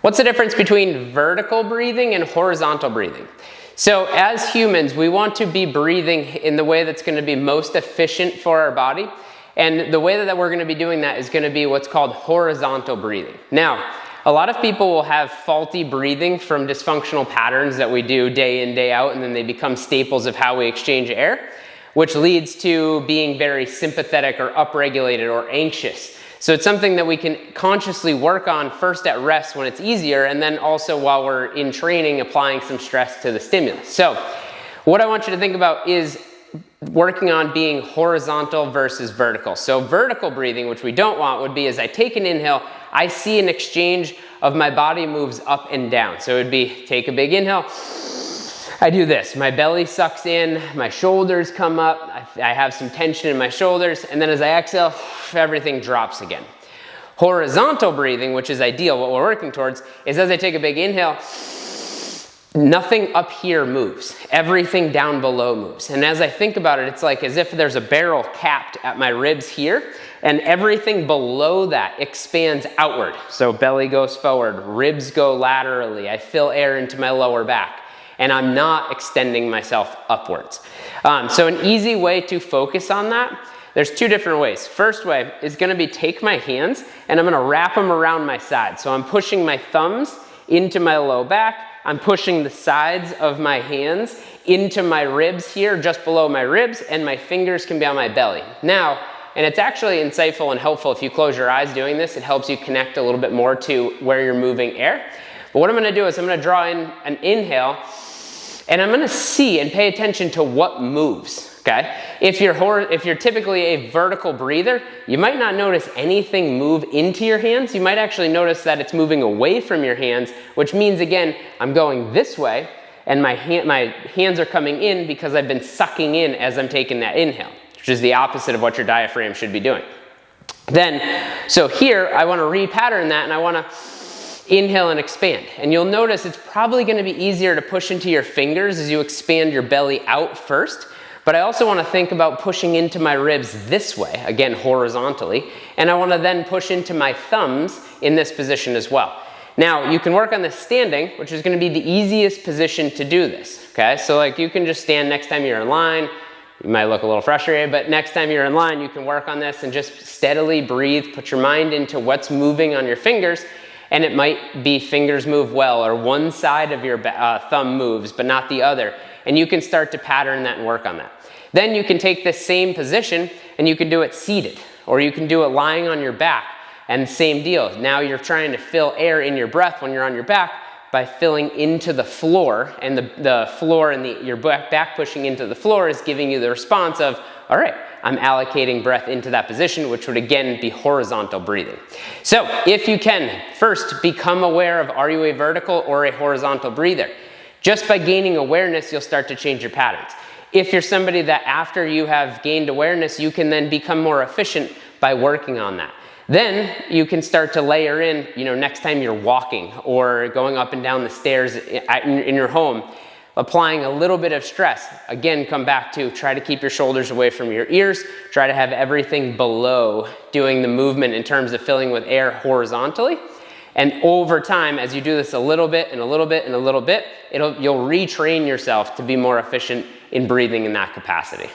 What's the difference between vertical breathing and horizontal breathing? So as humans, we want to be breathing in the way that's going to be most efficient for our body. And the way that we're going to be doing that is going to be what's called horizontal breathing. Now, a lot of people will have faulty breathing from dysfunctional patterns that we do day in, day out, and then they become staples of how we exchange air, which leads to being very sympathetic or upregulated or anxious. So it's something that we can consciously work on first at rest when it's easier, and then also while we're in training, applying some stress to the stimulus. So what I want you to think about is working on being horizontal versus vertical. So vertical breathing, which we don't want, would be as I take an inhale, I see an exchange of my body moves up and down. So it would be take a big inhale, I do this, my belly sucks in, my shoulders come up, I have some tension in my shoulders, and then as I exhale, everything drops again. Horizontal breathing, which is ideal, what we're working towards, is as I take a big inhale, nothing up here moves. Everything down below moves. And as I think about it, it's like as if there's a barrel capped at my ribs here, and everything below that expands outward. So belly goes forward, ribs go laterally, I fill air into my lower back, and I'm not extending myself upwards. So an easy way to focus on that, there's two different ways. First way is gonna be take my hands and I'm gonna wrap them around my sides. So I'm pushing my thumbs into my low back, I'm pushing the sides of my hands into my ribs here, just below my ribs, and my fingers can be on my belly. Now, and it's actually insightful and helpful if you close your eyes doing this, it helps you connect a little bit more to where you're moving air. But what I'm gonna do is I'm gonna draw in an inhale, and I'm gonna see and pay attention to what moves, okay? If you're typically a vertical breather, you might not notice anything move into your hands. You might actually notice that it's moving away from your hands, which means, again, I'm going this way, and my hands are coming in because I've been sucking in as I'm taking that inhale, which is the opposite of what your diaphragm should be doing. So here, I wanna repattern that, and I wanna inhale and expand. And you'll notice it's probably gonna be easier to push into your fingers as you expand your belly out first. But I also wanna think about pushing into my ribs this way, again, horizontally. And I wanna then push into my thumbs in this position as well. Now, you can work on this standing, which is gonna be the easiest position to do this, okay? So like you can just stand next time you're in line. You might look a little frustrated, but next time you're in line, you can work on this and just steadily breathe, put your mind into what's moving on your fingers. And it might be fingers move well, or one side of your thumb moves, but not the other. And you can start to pattern that and work on that. Then you can take this same position and you can do it seated, or you can do it lying on your back, and same deal. Now you're trying to fill air in your breath when you're on your back by filling into the floor, and the floor and your back pushing into the floor is giving you the response of, all right, I'm allocating breath into that position, which would again be horizontal breathing. So if you can, first become aware of, are you a vertical or a horizontal breather? Just by gaining awareness, you'll start to change your patterns. If you're somebody that after you have gained awareness, you can then become more efficient by working on that. Then you can start to layer in, next time you're walking or going up and down the stairs in your home, applying a little bit of stress. Again, come back to try to keep your shoulders away from your ears. Try to have everything below doing the movement in terms of filling with air horizontally. And over time, as you do this a little bit and a little bit and a little bit, you'll retrain yourself to be more efficient in breathing in that capacity.